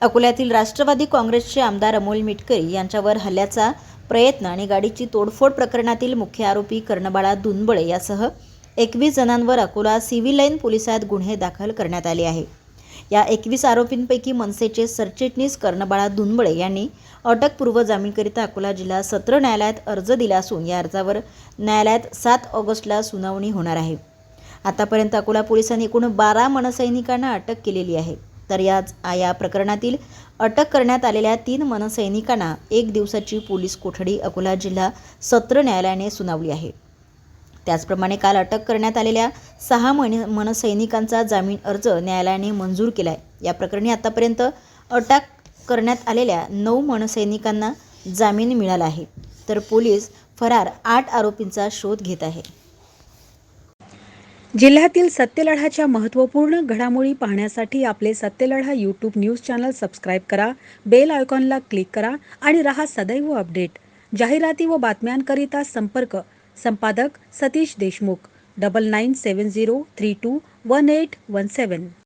अकोल्यातील राष्ट्रवादी काँग्रेसचे आमदार अमोल मिटकरी यांच्यावर हल्ल्याचा प्रयत्न आणि गाडीची तोडफोड प्रकरणातील मुख्य आरोपी कर्णबाळा दुनबळे यासह 21 जणांवर अकोला सिव्हिल लाईन पोलिसात गुन्हे दाखल करण्यात आले आहे। या 21 आरोपींपैकी मनसेचे सरचिटणीस कर्णबाळा दुनबळे यांनी अटकपूर्व जामीनकरिता अकोला जिल्हा सत्र न्यायालयात अर्ज दिला असून या अर्जावर न्यायालयात 7 ऑगस्टला सुनावणी होणार आहे। आतापर्यंत अकोला पोलिसांनी एकूण 12 मनसैनिकांना अटक केलेली आहे। तर या प्रकरणातील अटक करण्यात आलेल्या 3 मनसैनिकांना 1 दिवसाची पोलीस कोठडी अकोला जिल्हा सत्र न्यायालयाने सुनावली आहे। त्याचप्रमाणे काल अटक करण्यात आलेल्या 6 मनसैनिकांचा जामीन अर्ज न्यायालयाने मंजूर केलाय। या प्रकरणी आतापर्यंत अटक करण्यात आलेल्या 9 मनसैनिकांना जामीन मिळाला आहे, तर पोलीस फरार 8 आरोपींचा शोध घेत आहे। जिल्ह्यातील सत्यलढाच्या महत्त्वपूर्ण घडामोडी पाहण्यासाठी आपले Satyaladha YouTube news channel subscribe करा, बेल आयकॉनला क्लिक करा आणि रहा सदैव अपडेट। जाहिराती व बातम्यांकरिता संपर्क संपादक सतीश देशमुख 9970321817।